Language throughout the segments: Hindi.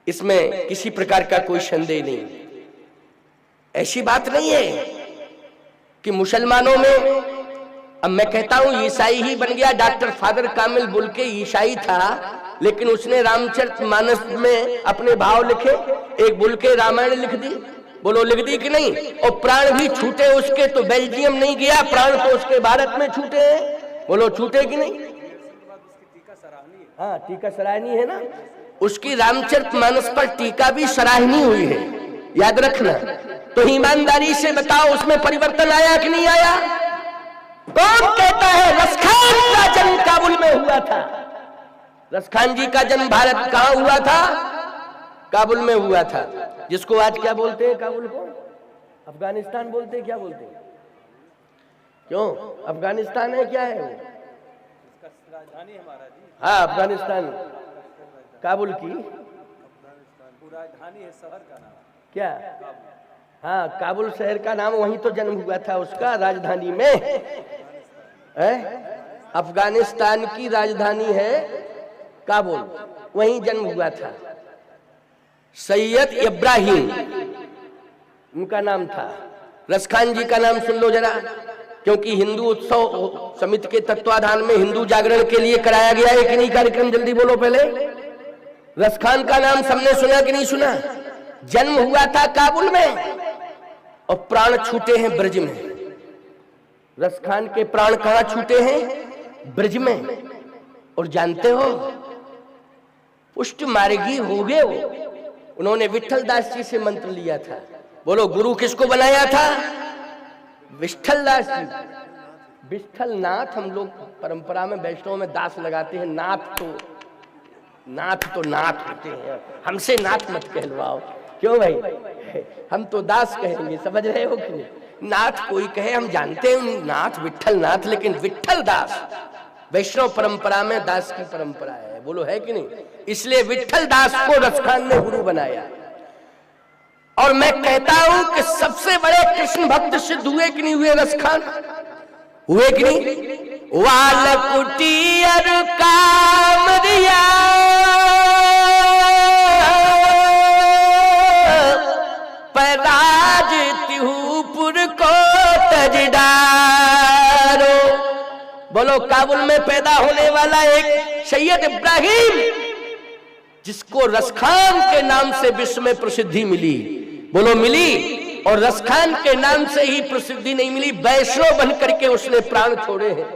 इसमें किसी प्रकार का कोई संदेह नहीं। ऐसी बात नहीं है कि मुसलमानों में, अब मैं कहता हूं ईसाई ही बन गया। डॉक्टर फादर कामिल बुल के ईसाई था, लेकिन उसने रामचरितमानस में अपने भाव लिखे, एक बुल के रामायण लिख दी। बोलो लिख दी कि नहीं? और प्राण भी छूटे उसके, तो बेल्जियम नहीं गया, प्राण तो उसके भारत में छूटे हैं। बोलो छूटे कि नहीं? हाँ, टीका सराहनीय है ना। उसकी रामचरितमानस पर टीका भी सराहनीय हुई है, याद रखना। तो ईमानदारी से बताओ उसमें परिवर्तन आया कि नहीं आया? कौन कहता है रसखान का जन्म काबुल में हुआ था? रसखान जी का जन्म भारत कहां हुआ था? काबुल में हुआ था। जिसको आज क्या बोलते हैं काबुल को? अफगानिस्तान बोलते हैं। क्या बोलते हैं? क्यों? अफगानिस्तान है, क्या है वो? राजधानी हमारा जी। हाँ, अफगानिस्तान काबुल की राजधानी है, शहर का नाम क्या? हाँ, काबुल शहर का नाम, वहीं तो जन्म हुआ था उसका, राजधानी में है। अफगानिस्तान की राजधानी है काबुल, वहीं जन्म हुआ था। सैयद इब्राहिम उनका नाम था। रसखान जी का नाम सुन लो जरा, क्योंकि हिंदू उत्सव समिति के तत्वाधान में हिंदू जागरण के लिए कराया गया है कि नहीं कार्यक्रम? जल्दी बोलो पहले। रसखान का नाम सबने सुना कि नहीं सुना? जन्म हुआ था काबुल में और प्राण छूटे हैं ब्रज में। रसखान के प्राण कहां छूटे हैं? ब्रज में। और जानते हो पुष्ट मार्गी हो गए वो। उन्होंने विट्ठल दास जी से मंत्र लिया था। बोलो गुरु किसको बनाया था? विट्ठल दास जी। विट्ठल नाथ, हम लोग परंपरा में वैष्णव में दास लगाते हैं। नाथ तो नाथ होते हैं, हमसे नाथ मत कहलवाओ। क्यों भाई? हम तो दास कहेंगे, समझ रहे हो कि नहीं? नाथ कोई कहे, हम जानते हैं नाथ विट्ठल नाथ, लेकिन विट्ठल दास वैष्णव परंपरा में दास की परंपरा है। बोलो है कि नहीं? इसलिए विट्ठल दास को रसखान ने गुरु बनाया। और मैं कहता हूं कि सबसे बड़े कृष्ण भक्त सिद्ध हुए कि नहीं हुए? रसखान हुए कि नहीं? वालकुटियर कामरिया पराज तिहुपुर को तजदारो। बोलो काबुल में पैदा होने वाला एक सैयद इब्राहिम, जिसको रसखान के नाम से विश्व में प्रसिद्धि मिली। बोलो मिली। और रसखान के नाम से ही प्रसिद्धि नहीं मिली, वैष्णव बन करके उसने प्राण छोड़े हैं।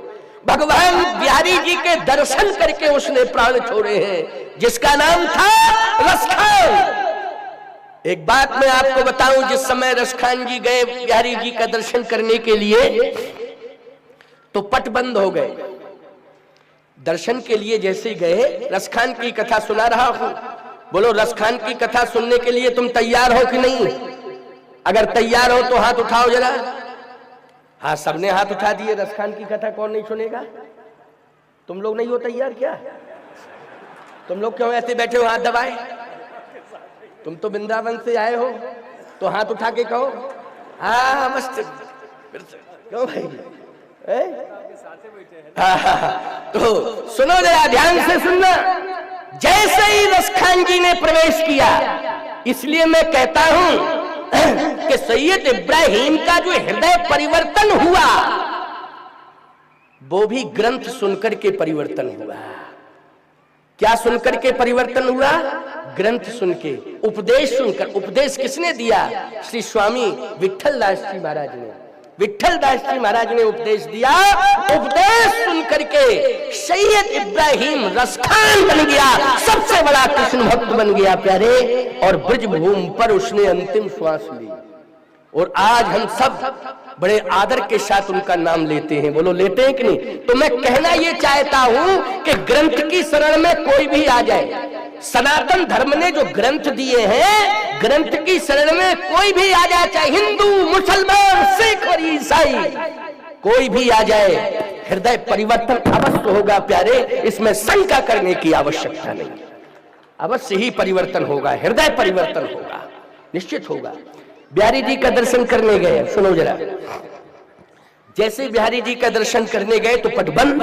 भगवान बिहारी जी के दर्शन करके उसने प्राण छोड़े हैं, जिसका नाम था रसखान। एक बात मैं आपको बताऊं, जिस समय रसखान जी गए बिहारी जी का दर्शन करने के लिए, तो पट बंद हो गए। दर्शन के लिए जैसे गए, रसखान की कथा सुना रहा हूं। बोलो रसखान की कथा सुनने के लिए तुम तैयार हो कि नहीं? अगर तैयार हो तो हाथ उठाओ जरा। हाँ, सबने हाथ उठा दिए। रसखान की कथा कौन नहीं सुनेगा? तुम लोग नहीं हो तैयार क्या? तुम लोग क्यों ऐसे बैठे हो हाथ दबाए? तुम तो वृंदावन से आए हो, तो हाथ उठा के कहो हाँ मस्त। क्यों भाई? तो सुनो जरा, ध्यान से सुनना। जैसे ही रसखान जी ने प्रवेश किया, इसलिए मैं कहता हूं कि सैयद इब्राहिम का जो हृदय परिवर्तन हुआ, वो भी ग्रंथ सुनकर के परिवर्तन हुआ। क्या सुनकर के परिवर्तन हुआ? ग्रंथ सुन के, उपदेश सुनकर। उपदेश किसने दिया? श्री स्वामी विट्ठल दास जी महाराज ने। विट्ठल दास जी महाराज ने उपदेश दिया। उपदेश सुन करके सैयद इब्राहिम रसखान बन गया, सबसे बड़ा कृष्ण भक्त बन गया प्यारे। और ब्रजभूमि पर उसने अंतिम श्वास ली। और आज हम सब बड़े आदर के साथ उनका नाम लेते हैं। बोलो लेते हैं कि नहीं? तो मैं कहना यह चाहता हूं कि ग्रंथ की शरण में कोई भी आ जाए। सनातन धर्म ने जो ग्रंथ दिए हैं, ग्रंथ की शरण में कोई भी आ जाए, चाहे हिंदू, मुसलमान, सिख और ईसाई, कोई भी आ जाए, हृदय परिवर्तन अवश्य होगा प्यारे। इसमें शंका करने की आवश्यकता नहीं। अवश्य ही परिवर्तन होगा, हृदय परिवर्तन होगा, निश्चित होगा। बिहारी जी का दर्शन करने गए, सुनो जरा। जैसे बिहारी जी का दर्शन करने गए तो पट बंद।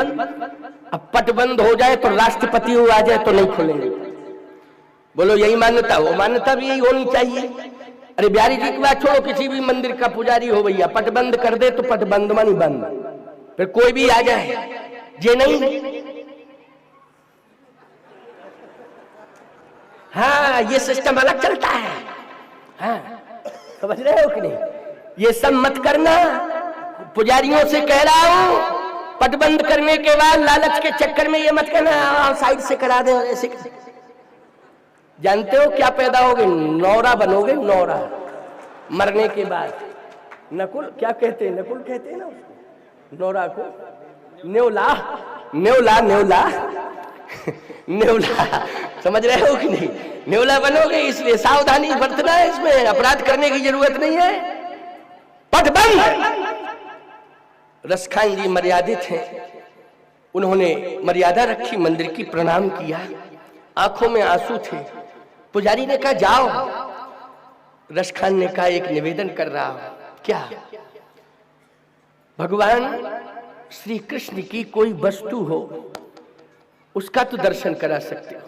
अब पट बंद हो जाए तो राष्ट्रपति आ जाए तो नहीं खोलेंगे। बोलो यही मान्यता हो, मान्यता भी यही होनी चाहिए। अरे बिहारी जी की बात छोड़ो, किसी भी मंदिर का पुजारी हो भैया, पट बंद कर दे तो पट बंद मानी बंद, फिर कोई भी आ जाए ये नहीं। हाँ ये सिस्टम अलग चलता है। हाँ समझ रहे हो कि नहीं? ये सब मत करना। पुजारियों से कह रहा हूं, पट बंद करने के बाद लालच के चक्कर में ये मत करना साइड से करा दे और ऐसे। जानते हो क्या पैदा होगे? नौरा बनोगे, नौरा। मरने के बाद नकुल क्या कहते हैं, नकुल कहते हैं ना उसको, नौरा को न्योला, न्योला न्योला न्योला, समझ रहे हो कि नहीं? न्योला बनोगे, इसलिए सावधानी बरतना है, इसमें अपराध करने की जरूरत नहीं है। पट बंद। रसखान जी मर्यादित हैं, उन्होंने मर्यादा रखी, मंदिर की प्रणाम किया, आंखों में आंसू थे। पुजारी ने कहा जाओ। रसखान ने कहा एक निवेदन कर रहा हूं। क्या? भगवान श्री कृष्ण की कोई वस्तु हो उसका तो दर्शन करा सकते हो।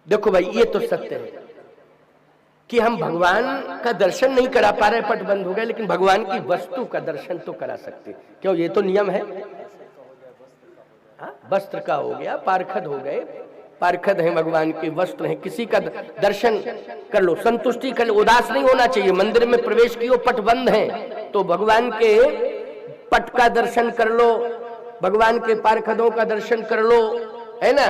देखो भाई ये तो सत्य है कि हम भगवान का दर्शन नहीं करा पा रहे, पट बंद हो गए, लेकिन भगवान की वस्तु का दर्शन तो करा सकते। क्यों? ये तो नियम है। वस्त्र का हो गया, पारखद हो गए, पारखद हैं भगवान के, वस्त्र हैं, किसी का दर्शन कर लो, संतुष्टि कर लो, उदास नहीं होना चाहिए। मंदिर में प्रवेश कियो, पट बंद है तो भगवान के पट का दर्शन कर लो, भगवान के पारखदों का दर्शन कर लो, है ना।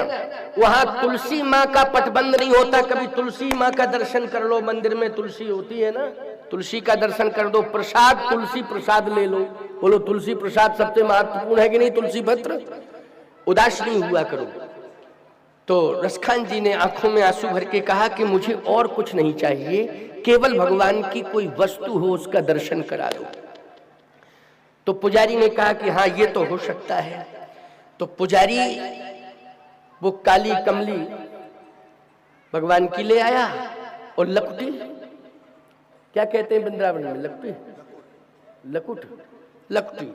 वहां तुलसी माँ का पट बंद नहीं होता, कभी तुलसी माँ का दर्शन कर लो। मंदिर में तुलसी होती है ना, तुलसी का दर्शन कर दो। प्रसाद, तुलसी प्रसाद ले लो। बोलो तुलसी प्रसाद सबसे महत्वपूर्ण है कि नहीं? तुलसी पत्र। उदास नहीं हुआ करो। तो रसखान जी ने आंखों में आंसू भर के कहा कि मुझे और कुछ नहीं चाहिए, केवल भगवान की कोई वस्तु हो उसका दर्शन करा दो। तो पुजारी ने कहा कि हाँ ये तो हो सकता है। तो पुजारी वो काली कमली भगवान की ले आया और लकुटी, क्या कहते हैं वृंदावन में, लकुटी, लकुट, लकुटी,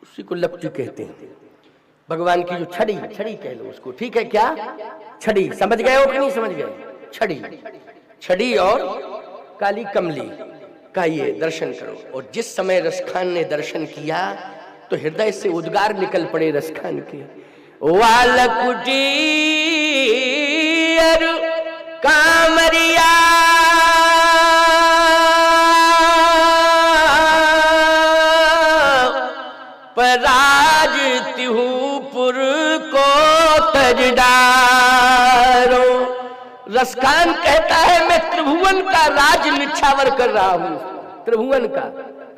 उसी को लकुटी कहते हैं। भगवान की जो छड़ी, छड़ी कह लो उसको, ठीक है क्या? छड़ी, समझ गए हो कि नहीं समझ गए? छड़ी, छड़ी और काली कमली का ये दर्शन करो। और जिस समय रसखान ने दर्शन किया तो हृदय से उद्गार निकल पड़े रसखान के, वालकुटी कामरिया पराज तिहुपुर को तजदारो। रसखान कहता है मैं त्रिभुवन का राज निछावर कर रहा हूं, त्रिभुवन का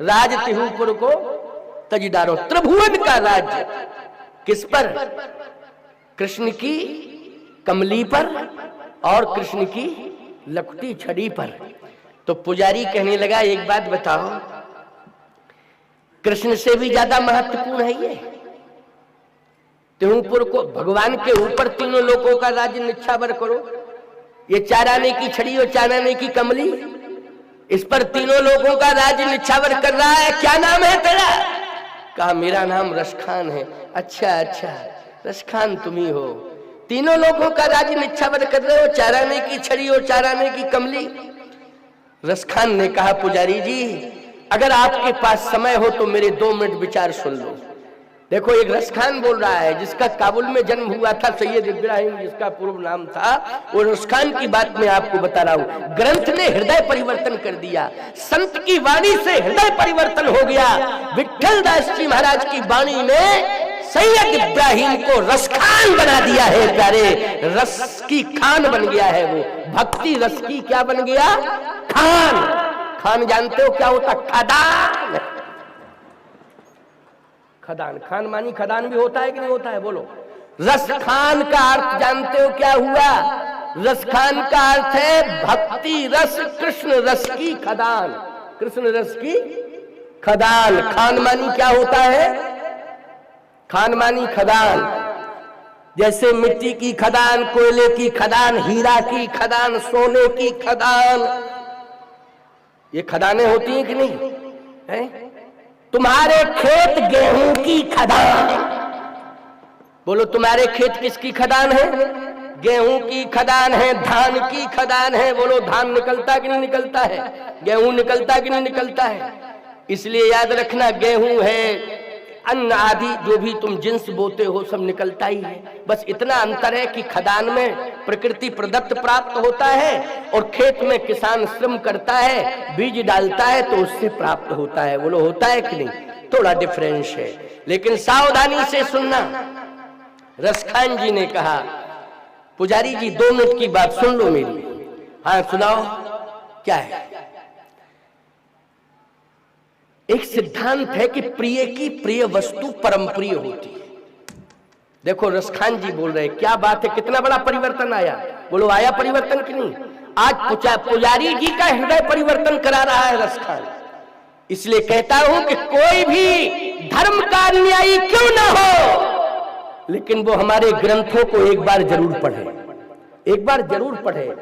राज तिहुपुर को तजदारो। त्रिभुवन का राज किस पर? कृष्ण की कमली पर और कृष्ण की लकुटी छड़ी पर। तो पुजारी कहने लगा एक बात बताओ, कृष्ण से भी ज्यादा महत्वपूर्ण है ये? तिहुपुर को, भगवान के ऊपर तीनों लोगों का राज्य निछावर करो। ये चार आने की छड़ी और चार आने की कमली, इस पर तीनों लोगों का राज्य निछावर कर रहा है। क्या नाम है तेरा? कहा मेरा नाम रसखान है। अच्छा अच्छा, रसखान तुम ही हो, तीनों लोगों का राज्य निछावर कर रहे हो, चार आने की छड़ी और चार आने की कमली। रसखान ने कहा पुजारी जी अगर आपके पास समय हो तो मेरे 2 मिनट विचार सुन लो। देखो एक रसखान बोल रहा है जिसका काबुल में जन्म हुआ था, सैयद इब्राहिम जिसका पूर्व नाम था, वो रसखान की बात मैं आपको बता रहा हूं। ग्रंथ ने हृदय परिवर्तन कर दिया, संत की वाणी से हृदय परिवर्तन हो गया। विठल दास जी महाराज की वाणी ने सैयद इब्राहिम को रसखान बना दिया है प्यारे, रस की खान बन गया है वो, भक्ति रस की क्या बन गया? खान। खान जानते हो क्या होता? खदान। खदान, खान मानी खदान भी होता है कि नहीं होता है? बोलो। रस खान का अर्थ जानते हो क्या हुआ? रस खान का अर्थ है भक्ति रस, कृष्ण रस की खदान, कृष्ण रस की खदान। खान मानी क्या होता है? खान मानी खदान। जैसे मिट्टी की खदान, कोयले की खदान, हीरा की खदान, सोने की खदान, ये खदानें होती हैं कि नहीं है? तुम्हारे खेत गेहूं की खदान। बोलो तुम्हारे खेत किसकी खदान है? गेहूं की खदान है, धान की खदान है। बोलो धान निकलता कि नहीं निकलता है, गेहूं निकलता कि नहीं निकलता है। इसलिए याद रखना, गेहूं है, अन्न आदि जो भी तुम जिन्स बोते हो सब निकलता ही है। बस इतना अंतर है कि खदान में प्रकृति प्रदत्त प्राप्त होता है और खेत में किसान श्रम करता है, बीज डालता है तो उससे प्राप्त होता है। बोलो होता है कि नहीं, थोड़ा डिफरेंस है। लेकिन सावधानी से सुनना, रसखान जी ने कहा, पुजारी जी 2 मिनट की बात सुन लो मेरी। हाँ सुनाओ, क्या है? एक सिद्धांत है कि प्रिय की प्रिय वस्तु परम प्रिय होती है। देखो रसखान जी बोल रहे, क्या बात है, कितना बड़ा परिवर्तन आया। बोलो आया परिवर्तन कि नहीं? आज पुजारी जी का हृदय परिवर्तन करा रहा है रसखान। इसलिए कहता हूं कि कोई भी धर्म का अन्यायी क्यों ना हो, लेकिन वो हमारे ग्रंथों को एक बार जरूर पढ़े, एक बार जरूर पढ़े।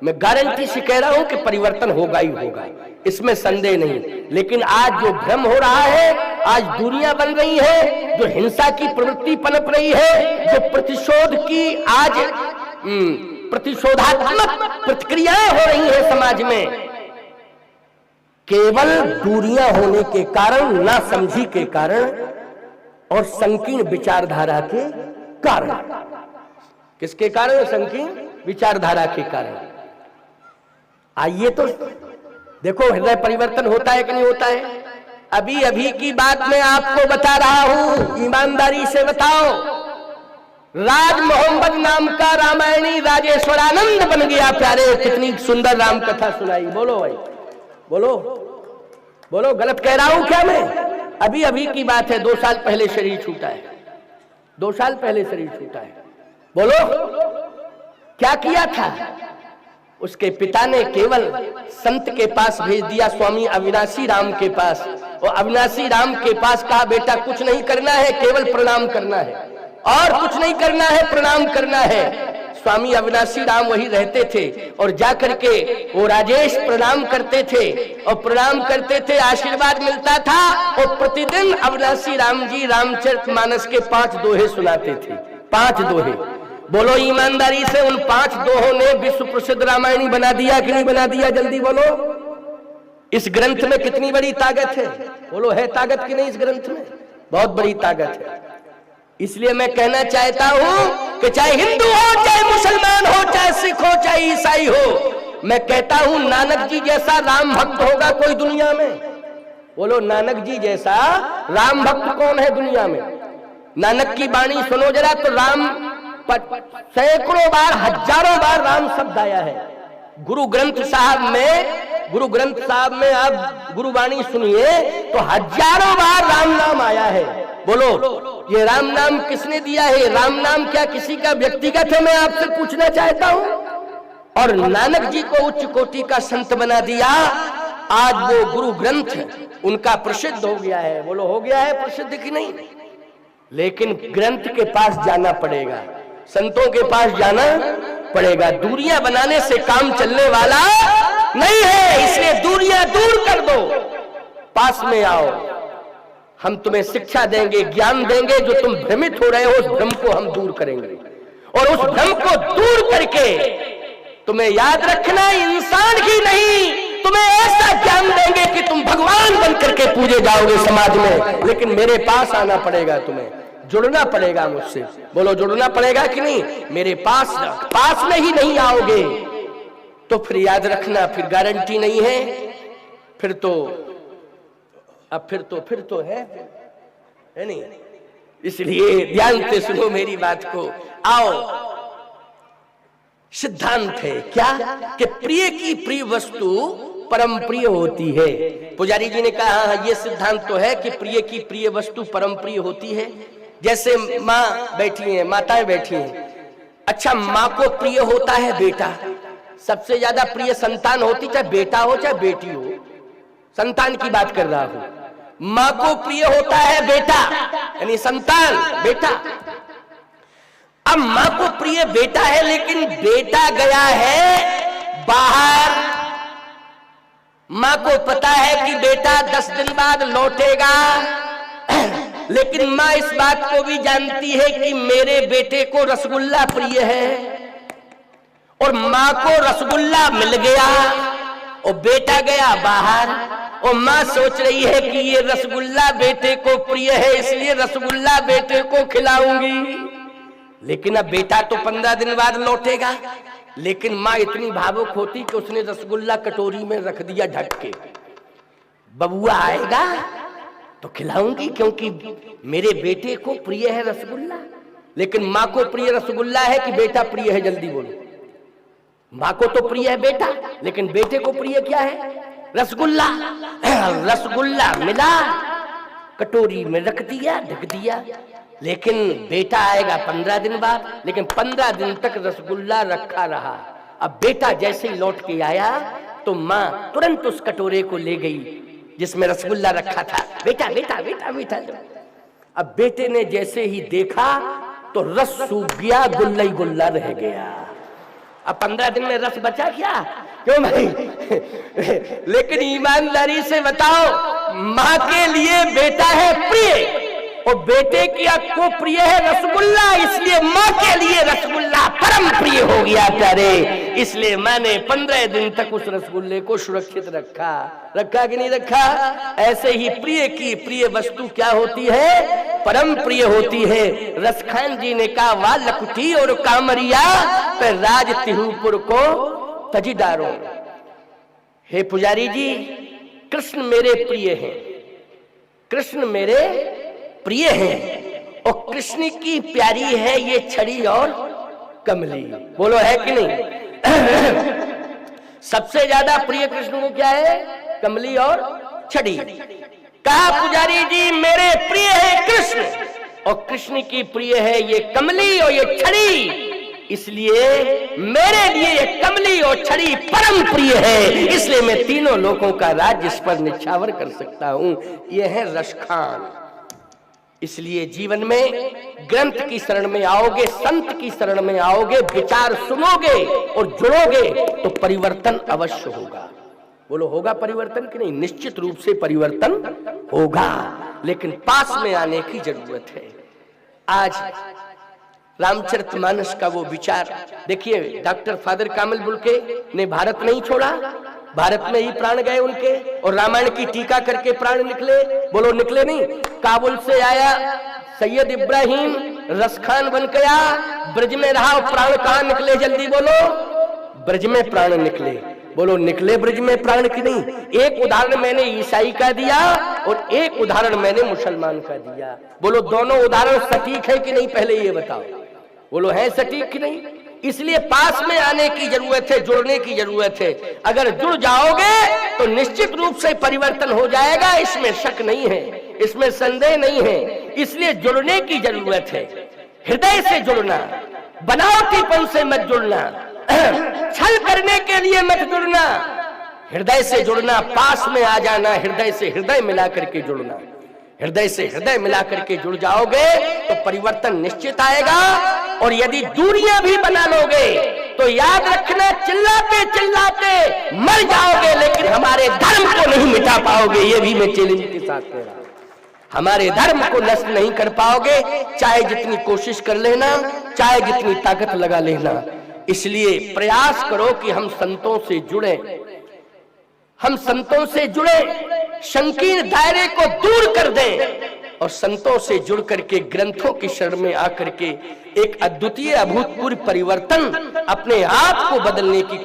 मैं गारंटी से कह रहा हूं कि परिवर्तन होगा ही होगा, इसमें संदेह नहीं। लेकिन आज जो भ्रम हो रहा है, आज दूरियां बन रही है, जो हिंसा की प्रवृत्ति पनप रही है, जो प्रतिशोध की आज प्रतिशोधात्मक प्रतिक्रियाएं हो रही है समाज में, केवल दूरियां होने के कारण, नासमझी के कारण और संकीर्ण विचारधारा के कारण। किसके कारण? संकीर्ण विचारधारा के कारण। आइए तो देखो हृदय परिवर्तन होता है कि नहीं होता है। अभी अभी की बात मैं आपको बता रहा हूं, ईमानदारी से बताओ। राज मोहम्मद नाम का रामायणी राजेश्वरानंद बन गया। प्यारे, कितनी सुंदर राम कथा सुनाई। बोलो भाई, बोलो बोलो, गलत कह रहा हूं क्या मैं? अभी अभी की बात है, 2 साल पहले शरीर छूटा है, 2 साल पहले शरीर छूटा है। बोलो क्या किया था? उसके पिता ने केवल संत के पास भेज दिया, स्वामी अविनाशी राम के पास। और अविनाशी राम के पास कहा, बेटा कुछ नहीं करना है, केवल प्रणाम करना है, और कुछ नहीं करना है, प्रणाम करना है। स्वामी अविनाशी राम वही रहते थे और जाकर के वो राजेश प्रणाम करते थे और प्रणाम करते थे, आशीर्वाद मिलता था। और प्रतिदिन अविनाशी राम जी रामचरितमानस के 5 दोहे सुनाते थे, 5 दोहे। बोलो ईमानदारी से, उन 5 दोहों ने विश्व प्रसिद्ध रामायणी बना दिया कि नहीं बना दिया? जल्दी बोलो। इस ग्रंथ में कितनी बड़ी ताकत है? बोलो है ताकत कि नहीं? इस ग्रंथ में बहुत बड़ी ताकत है। इसलिए मैं कहना चाहता हूं कि चाहे हिंदू हो, चाहे मुसलमान हो, चाहे सिख हो, चाहे ईसाई हो, मैं कहता हूं नानक जी जैसा राम भक्त होगा कोई दुनिया में? बोलो नानक जी जैसा राम भक्त कौन है दुनिया में? नानक की वाणी सुनो जरा, तो राम सैकड़ों बार, हजारों बार राम शब्द आया है। गुरु ग्रंथ साहब में आप गुरुवाणी सुनिए तो हजारों बार राम नाम आया है। बोलो ये राम नाम किसने दिया है? राम नाम क्या किसी का व्यक्तिगत है? मैं आपसे पूछना चाहता हूं। और नानक जी को उच्च कोटि का संत बना दिया। आज वो गुरु ग्रंथ उनका प्रसिद्ध हो गया है। बोलो हो गया है प्रसिद्ध कि नहीं? लेकिन ग्रंथ के पास जाना पड़ेगा, संतों के पास जाना पड़ेगा। दूरियां बनाने से काम चलने वाला नहीं है, इसलिए दूरियां दूर कर दो, पास में आओ। हम तुम्हें शिक्षा देंगे, ज्ञान देंगे। जो तुम भ्रमित हो रहे हो उस भ्रम को हम दूर करेंगे, और उस भ्रम को दूर करके तुम्हें याद रखना इंसान ही नहीं, तुम्हें ऐसा ज्ञान देंगे कि तुम भगवान बन करके पूजे जाओगे समाज में। लेकिन मेरे पास आना पड़ेगा, तुम्हें जुड़ना पड़ेगा मुझसे। बोलो जुड़ना पड़ेगा कि नहीं? मेरे पास में ही नहीं आओगे तो फिर याद रखना, फिर गारंटी नहीं है। फिर तो है नहीं। इसलिए ध्यान से सुनो मेरी बात को। आओ, सिद्धांत है क्या कि प्रिय की प्रिय वस्तु परम प्रिय होती है। पुजारी जी ने कहा हाँ, ये सिद्धांत तो है कि प्रिय की प्रिय वस्तु परम प्रिय होती है। जैसे माँ बैठी है, माताएं बैठी हैं। अच्छा, माँ को प्रिय होता है बेटा, सबसे ज्यादा प्रिय संतान होती, चाहे बेटा हो चाहे बेटी हो। संतान की बात कर रहा हूं। माँ को प्रिय होता है बेटा, यानी संतान, बेटा। अब माँ को प्रिय बेटा है, लेकिन बेटा गया है बाहर। माँ को पता है कि बेटा 10 दिन बाद लौटेगा, लेकिन माँ इस बात को भी जानती है कि मेरे बेटे को रसगुल्ला प्रिय है। और माँ को रसगुल्ला मिल गया और बेटा गया बाहर और माँ सोच रही है कि ये रसगुल्ला बेटे को प्रिय है इसलिए रसगुल्ला बेटे को खिलाऊंगी। लेकिन अब बेटा तो 15 दिन बाद लौटेगा। लेकिन माँ इतनी भावुक होती कि उसने रसगुल्ला कटोरी में रख दिया ढक के, बबुआ आएगा तो खिलाऊंगी क्योंकि मेरे बेटे को प्रिय है रसगुल्ला। लेकिन माँ को प्रिय रसगुल्ला है कि बेटा प्रिय है? जल्दी बोलो। माँ को तो प्रिय है बेटा, लेकिन बेटे को प्रिय क्या है? रसगुल्ला। रसगुल्ला मिला, कटोरी में रख दिया, ढक दिया। लेकिन बेटा आएगा 15 दिन बाद, लेकिन 15 दिन तक रसगुल्ला रखा रहा। अब बेटा जैसे ही लौट के आया तो माँ तुरंत उस कटोरे को ले गई जिसमें रसगुल्ला रखा था। बेटा बेटा बेटा बेटा। अब बेटे ने जैसे ही देखा तो रस सूख गया, गुल्ला ही गुल्ला रह गया। अब 15 दिन में रस बचा क्या? क्यों भाई? लेकिन ईमानदारी से बताओ, माँ के लिए बेटा है प्रिय और बेटे की को प्रिय है रसगुल्ला, इसलिए माँ के लिए रसगुल्ला परम प्रिय हो गया प्यारे। इसलिए माँ ने 15 दिन तक उस रसगुल्ले को सुरक्षित रखा। रखा कि नहीं रखा? ऐसे ही प्रिय की प्रिय वस्तु क्या होती है? परम प्रिय होती है। रसखान जी ने कहा, वा लकुटी और कामरिया पर राज तिहुपुर को तजीदारों। हे पुजारी जी, कृष्ण मेरे प्रिय हैं, कृष्ण मेरे प्रिय हैं और कृष्ण की प्यारी है ये छड़ी और कमली। बोलो है कि नहीं? सबसे ज्यादा प्रिय कृष्ण को क्या है? कमली और छड़ी। कहा पुजारी जी मेरे प्रिय है कृष्ण और कृष्ण की प्रिय है ये कमली और ये छड़ी, इसलिए मेरे लिए ये कमली और छड़ी परम प्रिय है। इसलिए मैं तीनों लोगों का राज्य इस पर निछावर कर सकता हूं। यह है रसखान। इसलिए जीवन में ग्रंथ की शरण में आओगे, संत की शरण में आओगे, विचार सुनोगे और जुड़ोगे तो परिवर्तन अवश्य होगा। बोलो होगा परिवर्तन कि नहीं? निश्चित रूप से परिवर्तन होगा, लेकिन पास में आने की जरूरत है। आज रामचरितमानस का वो विचार देखिए, डॉक्टर फादर कामिल बुल्के ने भारत नहीं छोड़ा, भारत में ही प्राण गए उनके और रामायण की टीका करके प्राण निकले। बोलो निकले नहीं? काबुल से आया सैयद इब्राहिम, रसखान बन गया, ब्रज में रहा, प्राण कहां निकले? जल्दी बोलो। ब्रज में प्राण निकले। बोलो निकले ब्रज में प्राण की नहीं? एक उदाहरण मैंने ईसाई का दिया और एक उदाहरण मैंने मुसलमान का दिया। बोलो दोनों उदाहरण सटीक है कि नहीं? पहले ये बताओ। बोलो है सटीक कि नहीं? इसलिए पास में आने की जरूरत है, जुड़ने की जरूरत है। अगर जुड़ जाओगे तो निश्चित रूप से परिवर्तन हो जाएगा, इसमें शक नहीं है, इसमें संदेह नहीं है। इसलिए जुड़ने की जरूरत है, हृदय से जुड़ना, बनावटीपन से मत जुड़ना, छल करने के लिए मत जुड़ना, हृदय से जुड़ना, पास में आ जाना, हृदय से हृदय मिला करके जुड़ना। हृदय से हृदय मिला करके जुड़ जाओगे तो परिवर्तन निश्चित आएगा। और यदि दूरियां भी बना लोगे तो याद रखना, चिल्लाते चिल्लाते मर जाओगे, लेकिन हमारे धर्म को नहीं मिटा पाओगे। ये भी मैं चैलेंज के साथ कह रहा हूं, हमारे धर्म को नष्ट नहीं कर पाओगे, चाहे जितनी कोशिश कर लेना, चाहे जितनी ताकत लगा लेना। इसलिए प्रयास करो कि हम संतों से जुड़े, हम संतों से जुड़े, संकीर्ण दायरे को दूर कर दें और संतों से जुड़ करके ग्रंथों की शरण में आकर के एक अद्वितीय अभूतपूर्व परिवर्तन अपने आप को बदलने की